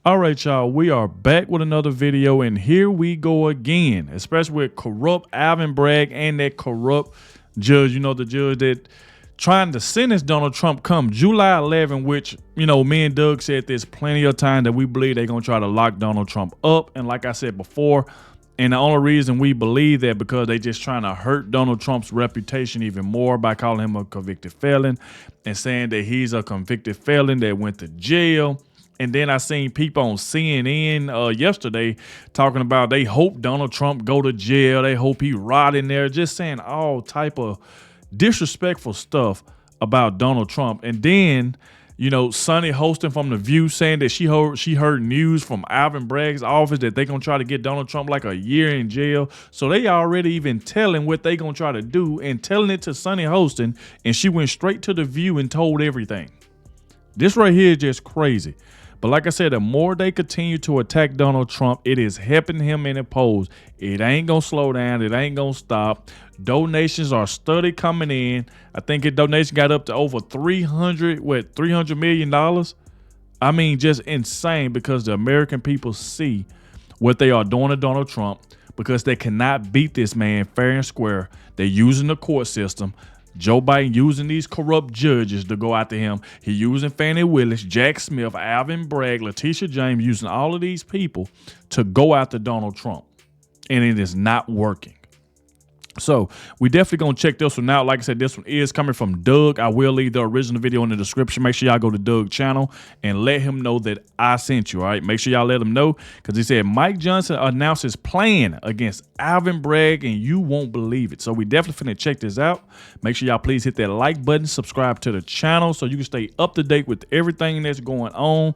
All right, y'all, we are back with another video, and here we go again, especially with corrupt Alvin Bragg and that corrupt judge, the judge that trying to sentence Donald Trump come July 11, which, me and Doug said there's plenty of time that we believe they're going to try to lock Donald Trump up. And like I said before, and the only reason we believe that because they just trying to hurt Donald Trump's reputation even more by calling him a convicted felon and saying that he's a convicted felon that went to jail. And then I seen people on CNN yesterday talking about they hope Donald Trump go to jail. They hope he rot in there, just saying all type of disrespectful stuff about Donald Trump. And then, Sonny Hostin from The View saying that she heard news from Alvin Bragg's office that they gonna try to get Donald Trump like a year in jail. So they already even telling what they gonna try to do and telling it to Sonny Hostin, and she went straight to The View and told everything. This right here is just crazy. But like I said, the more they continue to attack Donald Trump, it is helping him in the polls. It ain't going to slow down. It ain't going to stop. Donations are steady coming in. I think the donation got up to over $300 million. I mean, just insane, because the American people see what they are doing to Donald Trump, because they cannot beat this man fair and square. They're using the court system. Joe Biden using these corrupt judges to go after him. He using Fannie Willis, Jack Smith, Alvin Bragg, Letitia James, using all of these people to go after Donald Trump. And it is not working. So we definitely going to check this one out. Like I said, this one is coming from Doug. I will leave the original video in the description. Make sure y'all go to Doug's channel and let him know that I sent you. All right. Make sure y'all let him know, because he said Mike Johnson announced his plan against Alvin Bragg, and you won't believe it. So we definitely finna check this out. Make sure y'all please hit that like button, subscribe to the channel so you can stay up to date with everything that's going on.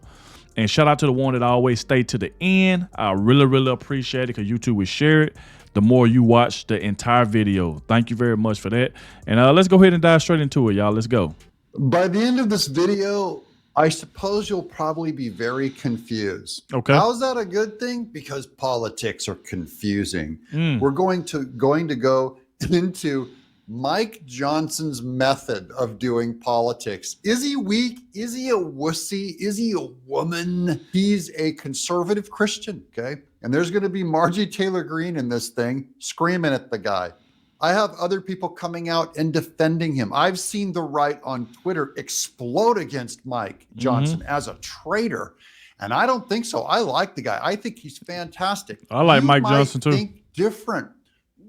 And shout out to the one that always stay to the end. I really, really appreciate it, because YouTube will share it the more you watch the entire video. Thank you very much for that. And let's go ahead and dive straight into it, y'all. Let's go. By the end of this video, I suppose you'll probably be very confused. Okay. How's that a good thing? Because politics are confusing. We're going to go into Mike Johnson's method of doing politics. Is he weak? Is he a wussy? Is he a woman? He's a conservative Christian, okay? And there's going to be Marjorie Taylor Greene in this thing screaming at the guy. I have other people coming out and defending him. I've seen the right on Twitter explode against Mike Johnson as a traitor. And I don't think so. I like the guy. I think he's fantastic. I like Mike Johnson too. Think different.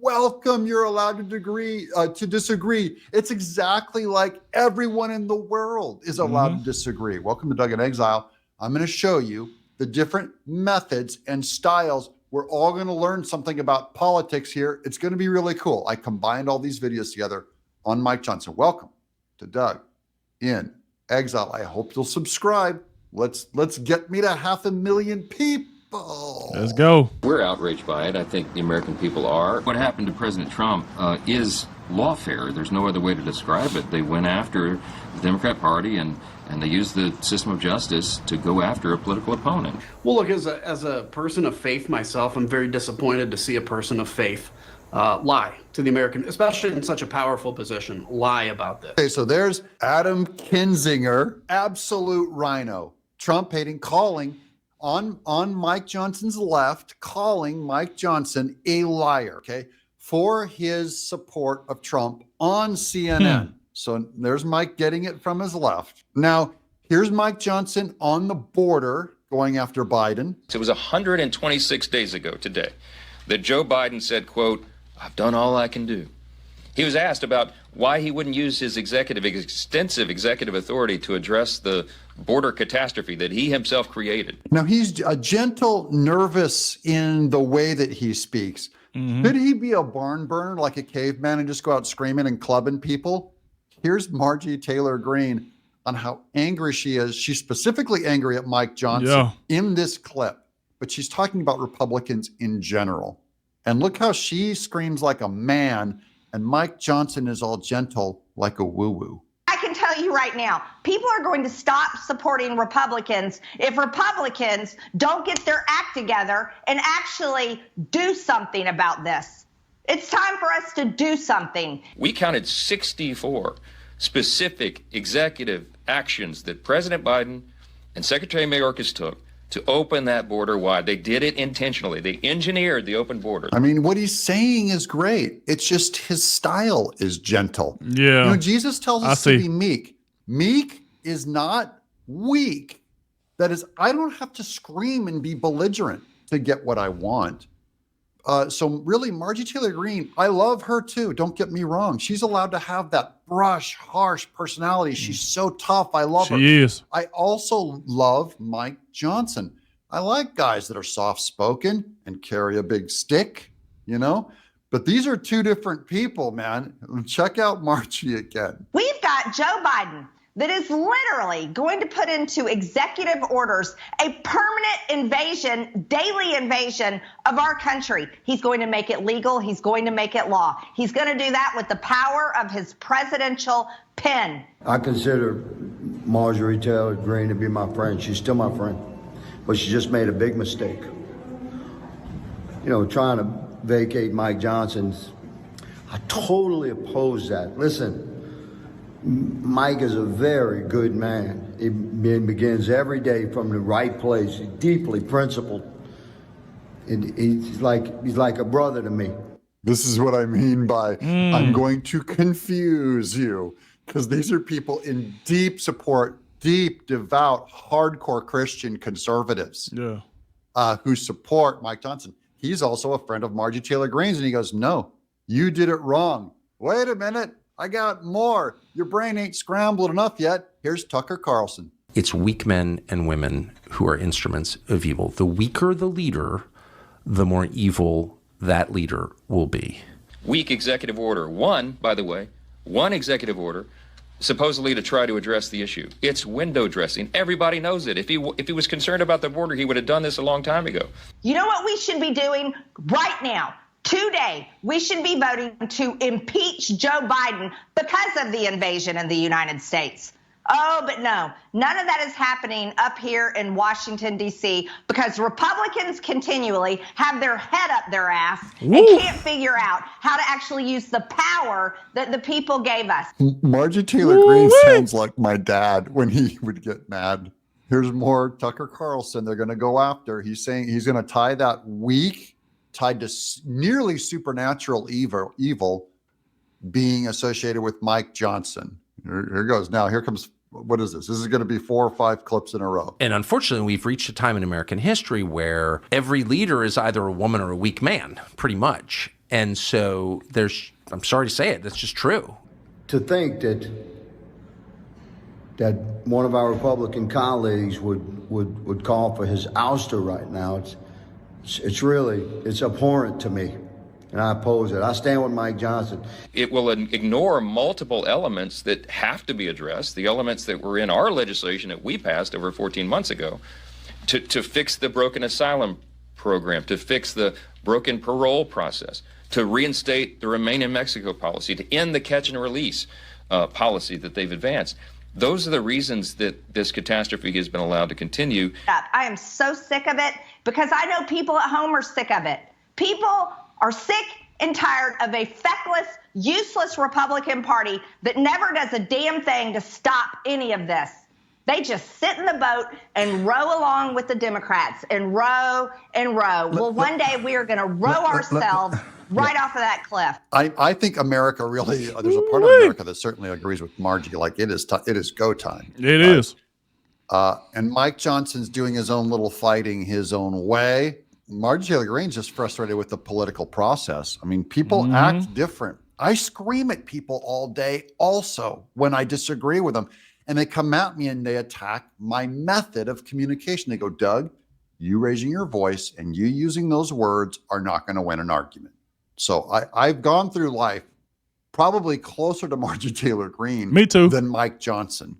Welcome. You're allowed to disagree. It's exactly like everyone in the world is allowed to disagree. Welcome to Doug in Exile. I'm going to show you the different methods and styles. We're all going to learn something about politics here. It's going to be really cool. I combined all these videos together on Mike Johnson. Welcome to Doug in Exile. I hope you'll subscribe. Let's get me to 500,000 people. Let's go. We're outraged by it. I think the American people are. What happened to President Trump is lawfare. There's no other way to describe it. They went after the Democrat Party and they used the system of justice to go after a political opponent. Well, look, as a person of faith myself, I'm very disappointed to see a person of faith lie to the American, especially in such a powerful position, lie about this. Okay, so there's Adam Kinzinger, absolute rhino, Trump hating, calling on Mike Johnson's left, calling Mike Johnson a liar, okay, for his support of Trump on CNN. So there's Mike getting it from his left. Now, here's Mike Johnson on the border going after Biden. It was 126 days ago today that Joe Biden said, quote, "I've done all I can do." He was asked about why he wouldn't use his extensive executive authority to address the border catastrophe that he himself created. Now, he's a gentle, nervous in the way that he speaks. Could he be a barn burner like a caveman and just go out screaming and clubbing people? Here's Marjorie Taylor Greene on how angry she is. She's specifically angry at Mike Johnson in this clip, but she's talking about Republicans in general. And look how she screams like a man, and Mike Johnson is all gentle like a woo-woo. I can tell you right now, people are going to stop supporting Republicans if Republicans don't get their act together and actually do something about this. It's time for us to do something. We counted 64 specific executive actions that President Biden and Secretary Mayorkas took to open that border wide. They did it intentionally. They engineered the open border. I mean, what he's saying is great. It's just his style is gentle. Yeah. You know, Jesus tells us to be meek. Meek is not weak. That is, I don't have to scream and be belligerent to get what I want. So really, Margie Taylor Greene, I love her too. Don't get me wrong. She's allowed to have that brush, harsh personality. She's so tough. I love her. She is. I also love Mike Johnson. I like guys that are soft-spoken and carry a big stick, you know? But these are two different people, man. Check out Margie again. We've got Joe Biden that is literally going to put into executive orders a permanent invasion, daily invasion of our country. He's going to make it legal. He's going to make it law. He's going to do that with the power of his presidential pen. I consider Marjorie Taylor Greene to be my friend. She's still my friend, but she just made a big mistake. You know, trying to vacate Mike Johnson's, I totally oppose that. Listen, Mike is a very good man. He begins every day from the right place. He's deeply principled. And he's like a brother to me. This is what I mean by I'm going to confuse you, because these are people in deep support, deep, devout, hardcore Christian conservatives who support Mike Johnson. He's also a friend of Margie Taylor Greene's, and he goes, no, you did it wrong. Wait a minute. I got more. Your brain ain't scrambled enough yet. Here's Tucker Carlson. It's weak men and women who are instruments of evil. The weaker the leader, the more evil that leader will be. Weak executive order. One executive order, supposedly to try to address the issue. It's window dressing. Everybody knows it. If he was concerned about the border, he would have done this a long time ago. You know what we should be doing right now? Today, we should be voting to impeach Joe Biden because of the invasion in the United States. Oh, but no, none of that is happening up here in Washington, D.C., because Republicans continually have their head up their ass and can't figure out how to actually use the power that the people gave us. Margie Taylor Greene sounds like my dad when he would get mad. Here's more Tucker Carlson they're going to go after. He's saying he's going to tie that weak, tied to nearly supernatural evil being associated with Mike Johnson. Here goes. Now, here comes, what is this? This is going to be 4 or 5 clips in a row. And unfortunately, we've reached a time in American history where every leader is either a woman or a weak man, pretty much. And so I'm sorry to say it, that's just true. To think that one of our Republican colleagues would call for his ouster right now, it's abhorrent to me, and I oppose it. I stand with Mike Johnson. It will ignore multiple elements that have to be addressed, the elements that were in our legislation that we passed over 14 months ago, to fix the broken asylum program, to fix the broken parole process, to reinstate the Remain in Mexico policy, to end the catch and release policy that they've advanced. Those are the reasons that this catastrophe has been allowed to continue. I am so sick of it, because I know people at home are sick of it. People are sick and tired of a feckless, useless Republican Party that never does a damn thing to stop any of this. They just sit in the boat and row along with the Democrats and row and row. Well, one day we are going to row ourselves right off of that cliff. I think America really, there's a part of America that certainly agrees with Margie. Like it is go time. It is. And Mike Johnson's doing his own little fighting his own way. Margie Taylor Greene's just frustrated with the political process. I mean, people act different. I scream at people all day also when I disagree with them. And they come at me and they attack my method of communication. They go, Doug, you raising your voice and you using those words are not going to win an argument. So I've gone through life probably closer to Margie Taylor Greene than Mike Johnson.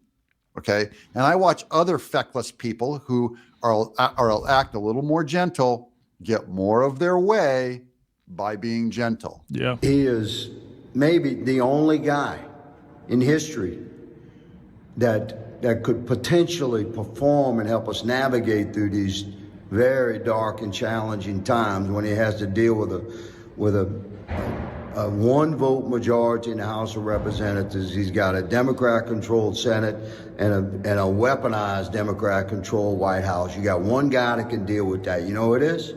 Okay. And I watch other feckless people who are act a little more gentle, get more of their way by being gentle. Yeah. He is maybe the only guy in history that could potentially perform and help us navigate through these very dark and challenging times when he has to deal with a one-vote majority in the House of Representatives. He's got a Democrat-controlled Senate and a weaponized Democrat-controlled White House. You got one guy that can deal with that. You know who it is?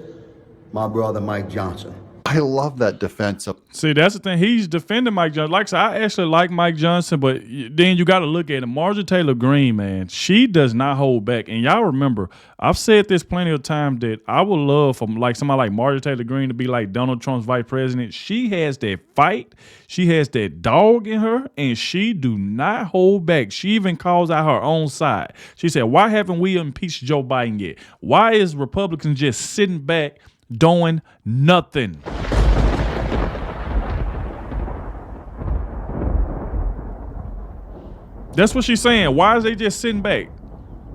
My brother, Mike Johnson. I love that defense of. See, that's the thing. He's defending Mike Johnson. Like I said, I actually like Mike Johnson, but then you got to look at it. Marjorie Taylor Greene, man, she does not hold back. And y'all remember, I've said this plenty of times that I would love for like somebody like Marjorie Taylor Greene to be like Donald Trump's vice president. She has that fight. She has that dog in her, and she do not hold back. She even calls out her own side. She said, why haven't we impeached Joe Biden yet? Why is Republicans just sitting back doing nothing? That's what she's saying. Why is they just sitting back?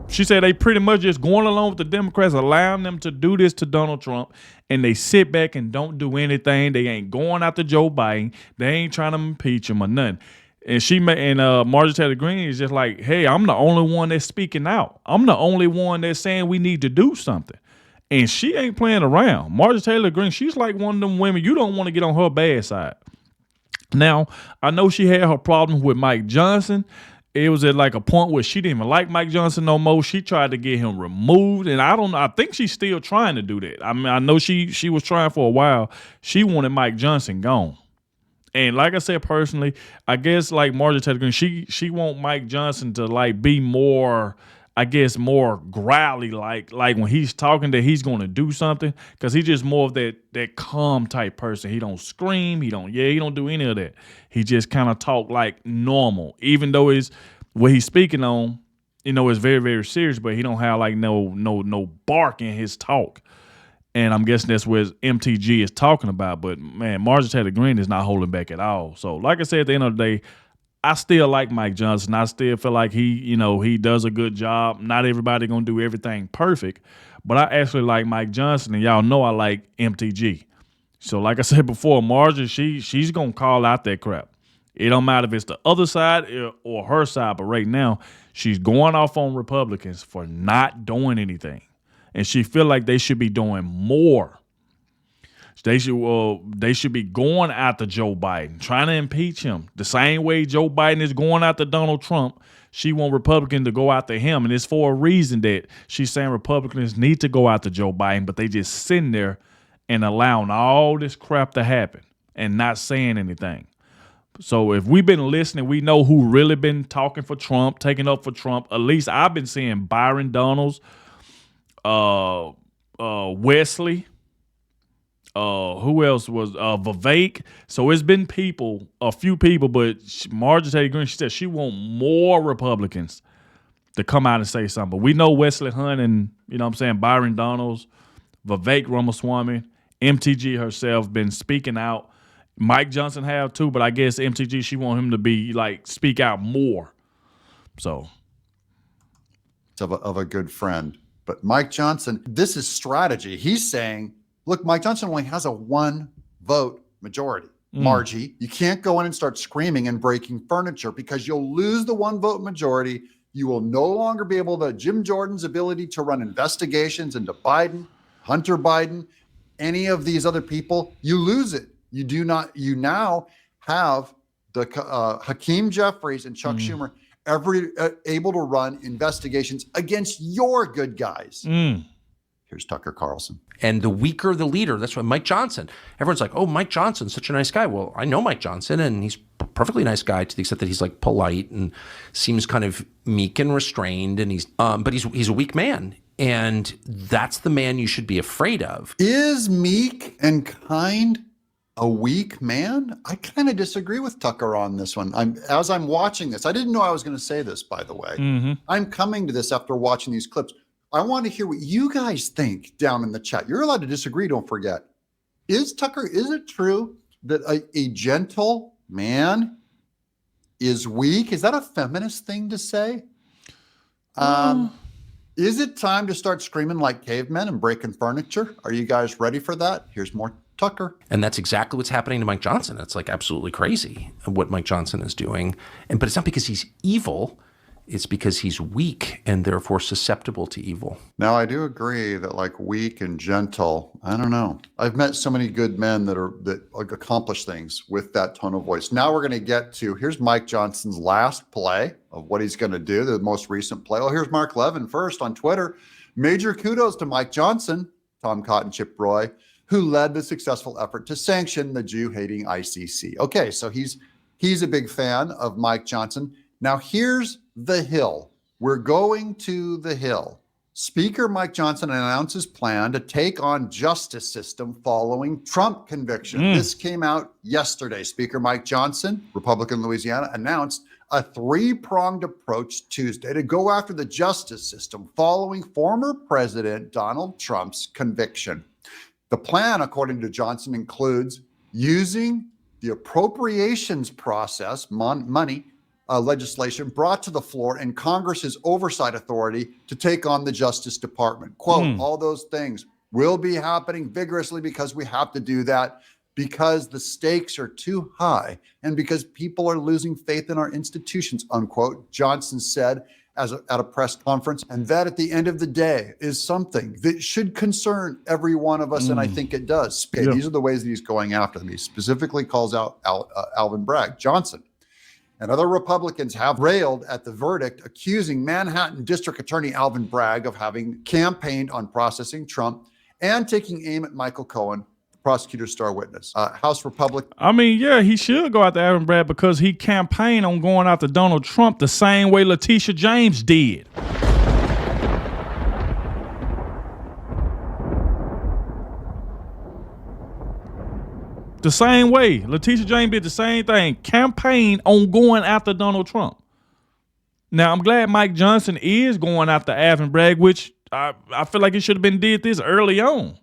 She said they pretty much just going along with the Democrats, allowing them to do this to Donald Trump, and they sit back and don't do anything. They ain't going after Joe Biden. They ain't trying to impeach him or nothing. And Marjorie Taylor Greene is just like, hey, I'm the only one that's speaking out. I'm the only one that's saying we need to do something. And she ain't playing around. Marjorie Taylor Greene, she's like one of them women you don't want to get on her bad side. Now, I know she had her problems with Mike Johnson. It was at like a point where she didn't even like Mike Johnson no more. She tried to get him removed, and I think she's still trying to do that. I mean, I know she was trying for a while. She wanted Mike Johnson gone. And like I said, personally, I guess like Marjorie Taylor Greene, she want Mike Johnson to like be more, I guess, more growly, like when he's talking that he's going to do something, because he's just more of that calm type person. He don't scream, he don't do any of that. He just kind of talk like normal, even though what he's speaking on, is very, very serious, but he don't have like no bark in his talk. And I'm guessing that's what MTG is talking about. But man, Marjorie Taylor Greene is not holding back at all. So like I said, at the end of the day, I still like Mike Johnson. I still feel like he does a good job. Not everybody gonna do everything perfect, but I actually like Mike Johnson, and y'all know I like MTG. So like I said before, Marjorie, she's gonna call out that crap. It don't matter if it's the other side or her side, but right now she's going off on Republicans for not doing anything, and she feel like they should be doing more. They should be going after Joe Biden, trying to impeach him. The same way Joe Biden is going after Donald Trump, she want Republicans to go after him. And it's for a reason that she's saying Republicans need to go after Joe Biden, but they just sitting there and allowing all this crap to happen and not saying anything. So if we've been listening, we know who really been talking for Trump, taking up for Trump. At least I've been seeing Byron Donalds, Wesley. Who else was Vivek? So it's been a few people, but Marjorie Taylor Greene, she said she want more Republicans to come out and say something. But we know Wesley Hunt and, Byron Donalds, Vivek Ramaswamy, MTG herself been speaking out. Mike Johnson have too, but I guess MTG, she want him to be like, speak out more. So. Of a good friend. But Mike Johnson, this is strategy. He's saying, look, Mike Johnson only has a 1-vote majority. Margie, you can't go in and start screaming and breaking furniture because you'll lose the 1-vote majority. You will no longer be able to, Jim Jordan's ability to run investigations into Biden, Hunter Biden, any of these other people, you lose it. You now have the Hakeem Jeffries and Chuck Schumer able to run investigations against your good guys. Here's Tucker Carlson. And the weaker the leader, that's why Mike Johnson, everyone's like, oh, Mike Johnson's such a nice guy. Well, I know Mike Johnson, and he's a perfectly nice guy to the extent that he's like polite and seems kind of meek and restrained, and but he's a weak man. And that's the man you should be afraid of. Is meek and kind a weak man? I kind of disagree with Tucker on this one. As I'm watching this, I didn't know I was going to say this, by the way. I'm coming to this after watching these clips. I want to hear what you guys think down in the chat. You're allowed to disagree, don't forget. Is it true that a gentle man is weak? Is that a feminist thing to say? Is it time to start screaming like cavemen and breaking furniture? Are you guys ready for that? Here's more Tucker. And that's exactly what's happening to Mike Johnson. It's like absolutely crazy what Mike Johnson is doing. But it's not because he's evil. it's because he's weak and therefore susceptible to evil. Now, I do agree that like weak and gentle, I don't know. I've met so many good men that accomplish things with that tone of voice. Now we're going to get to, here's Mike Johnson's last play of what he's going to do, the most recent play. Well, here's Mark Levin first on Twitter. Major kudos to Mike Johnson, Tom Cotton, Chip Roy, who led the successful effort to sanction the Jew-hating ICC. Okay, so he's a big fan of Mike Johnson. Now here's the Hill. We're going to the Hill. Speaker Mike Johnson announced his plan to take on justice system following Trump conviction. This came out yesterday. Speaker Mike Johnson, Republican Louisiana, announced a three-pronged approach Tuesday to go after the justice system following former President Donald Trump's conviction. The plan, according to Johnson, includes using the appropriations process, money, legislation brought to the floor and Congress's oversight authority to take on the Justice Department. Quote, all those things will be happening vigorously because we have to do that, because the stakes are too high and because people are losing faith in our institutions, unquote, Johnson said at a press conference. And that at the end of the day is something that should concern every one of us. And I think it does. These are the ways that he's going after them. He specifically calls out Alvin Bragg. Johnson and other Republicans have railed at the verdict, accusing Manhattan District Attorney Alvin Bragg of having campaigned on processing Trump and taking aim at Michael Cohen, the prosecutor's star witness. House Republican. I mean, yeah, he should go after Alvin Bragg because he campaigned on going after Donald Trump the same way Letitia James did. The same way. Letitia James did the same thing. Campaign on going after Donald Trump. Now, I'm glad Mike Johnson is going after Alvin Bragg, which I feel like he should have been did this early on.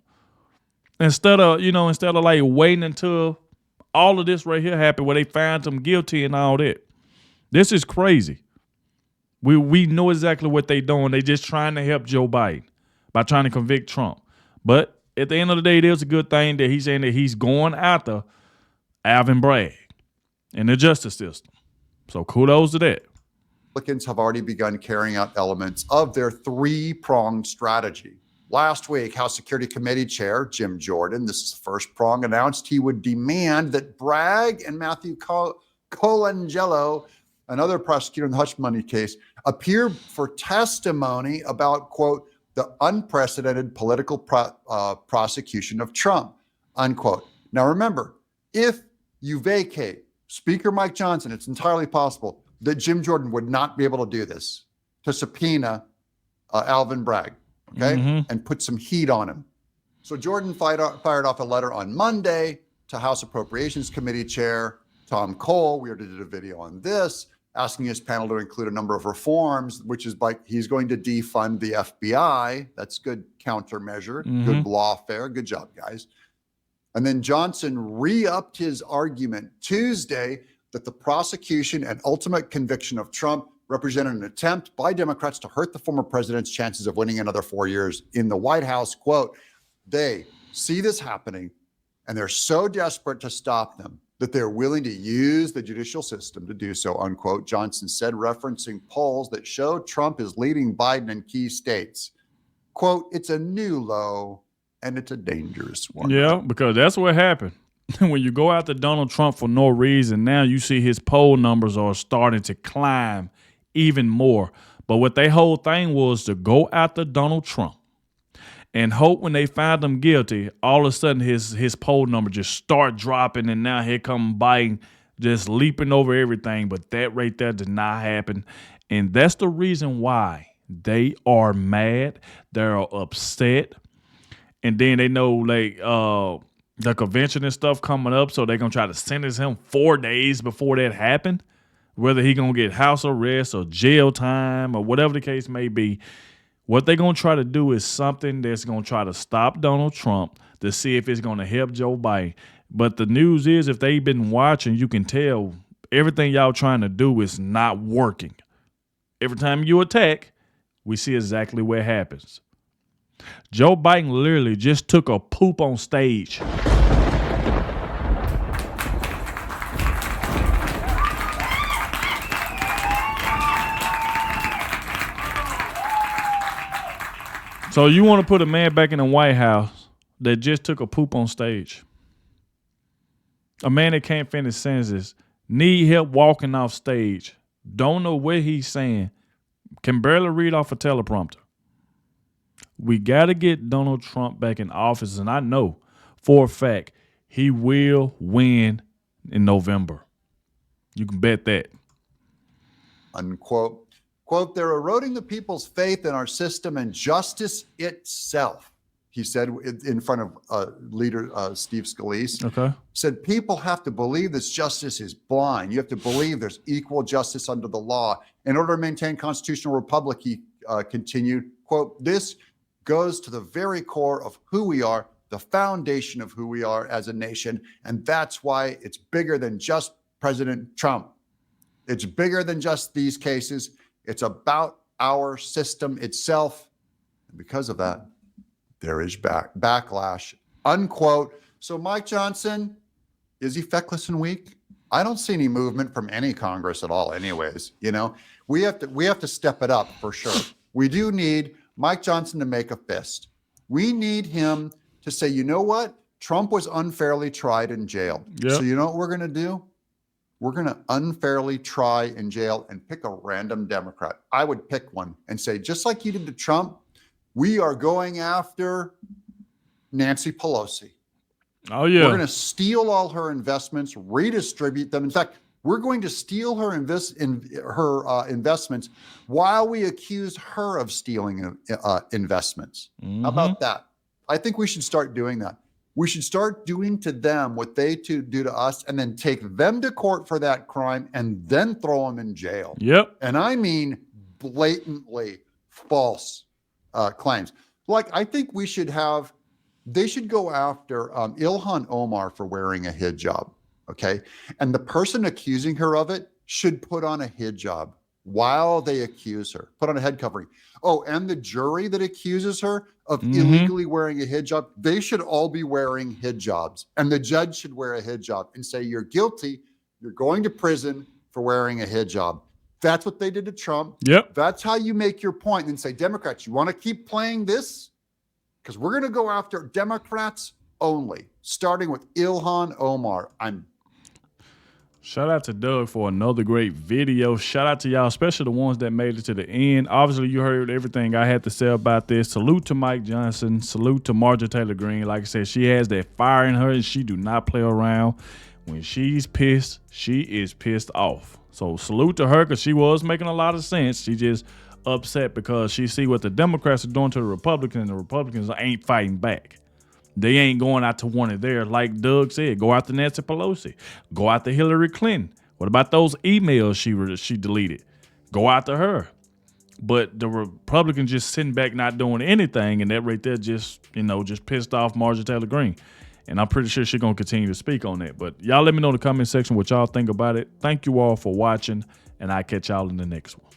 Instead of like waiting until all of this right here happened where they found him guilty and all that. This is crazy. We know exactly what they're doing. They just trying to help Joe Biden by trying to convict Trump. But at the end of the day, it is a good thing that he's saying that he's going after Alvin Bragg and the justice system. So kudos to that. Republicans have already begun carrying out elements of their three-pronged strategy. Last week, House Security Committee Chair Jim Jordan, this is the first prong, announced he would demand that Bragg and Matthew Colangelo, another prosecutor in the hush money case, appear for testimony about, quote, the unprecedented political prosecution of Trump, unquote. Now, remember, if you vacate Speaker Mike Johnson, it's entirely possible that Jim Jordan would not be able to do this, to subpoena Alvin Bragg, okay, and put some heat on him. So Jordan fired off a letter on Monday to House Appropriations Committee Chair Tom Cole. We already did a video on this, asking his panel to include a number of reforms, which is like he's going to defund the FBI. That's good countermeasure, good lawfare. Good job, guys. And then Johnson re-upped his argument Tuesday that the prosecution and ultimate conviction of Trump represented an attempt by Democrats to hurt the former president's chances of winning another 4 years in the White House. Quote, they see this happening and they're so desperate to stop them that they're willing to use the judicial system to do so, unquote, Johnson said, referencing polls that show Trump is leading Biden in key states. Quote, it's a new low and it's a dangerous one. Yeah, because that's what happened. When you go after Donald Trump for no reason, now you see his poll numbers are starting to climb even more. But what their whole thing was to go after Donald Trump and hope when they found him guilty, all of a sudden his poll number just start dropping, and now here come Biden just leaping over everything. But that right there did not happen. And that's the reason why they are mad. They're upset. And then they know like the convention and stuff coming up, so they're going to try to sentence him 4 days before that happened, whether he going to get house arrest or jail time or whatever the case may be. What they're going to try to do is something that's going to try to stop Donald Trump to see if it's going to help Joe Biden. But the news is, if they've been watching, you can tell everything y'all trying to do is not working. Every time you attack, we see exactly what happens. Joe Biden literally just took a poop on stage. So you want to put a man back in the White House that just took a poop on stage? A man that can't finish sentences, need help walking off stage, don't know what he's saying, can barely read off a teleprompter. We got to get Donald Trump back in office, and I know for a fact he will win in November. You can bet that. Unquote. Quote, they're eroding the people's faith in our system and justice itself, he said in front of leader Steve Scalise. Okay. Said people have to believe this justice is blind. You have to believe there's equal justice under the law. In order to maintain constitutional republic, he continued, quote, this goes to the very core of who we are, the foundation of who we are as a nation. And that's why it's bigger than just President Trump. It's bigger than just these cases. It's about our system itself. And because of that, there is backlash, unquote. So Mike Johnson, is he feckless and weak? I don't see any movement from any Congress at all anyways. You know, we have to step it up for sure. We do need Mike Johnson to make a fist. We need him to say, you know what? Trump was unfairly tried in jail. Yep. So you know what we're going to do? We're going to unfairly try in jail and pick a random Democrat. I would pick one and say, just like you did to Trump, we are going after Nancy Pelosi. Oh, yeah. We're going to steal all her investments, redistribute them. In fact, we're going to steal her investments while we accuse her of stealing investments. Mm-hmm. How about that? I think we should start doing that. We should start doing to them what they do to us and then take them to court for that crime and then throw them in jail. Yep. And I mean blatantly false claims. Like, I think they should go after Ilhan Omar for wearing a hijab, okay? And the person accusing her of it should put on a hijab while they accuse her, put on a head covering. Oh, and the jury that accuses her of illegally wearing a hijab, they should all be wearing hijabs. And the judge should wear a hijab and say, you're guilty, you're going to prison for wearing a hijab. That's what they did to Trump. Yep. That's how you make your point. And say, Democrats, you want to keep playing this? Because we're going to go after Democrats only, starting with Ilhan Omar. Shout out to Doug for another great video. Shout out to y'all, especially the ones that made it to the end. Obviously, you heard everything I had to say about this. Salute to Mike Johnson. Salute to Marjorie Taylor Greene. Like I said, she has that fire in her, and she do not play around. When she's pissed, she is pissed off. So salute to her, because she was making a lot of sense. She just upset because she see what the Democrats are doing to the Republicans, and the Republicans ain't fighting back. They ain't going out to one of theirs. Like Doug said, go after Nancy Pelosi. Go after Hillary Clinton. What about those emails she deleted? Go after her. But the Republicans just sitting back not doing anything, and that right there just pissed off Marjorie Taylor Greene. And I'm pretty sure she's going to continue to speak on that. But y'all let me know in the comment section what y'all think about it. Thank you all for watching, and I'll catch y'all in the next one.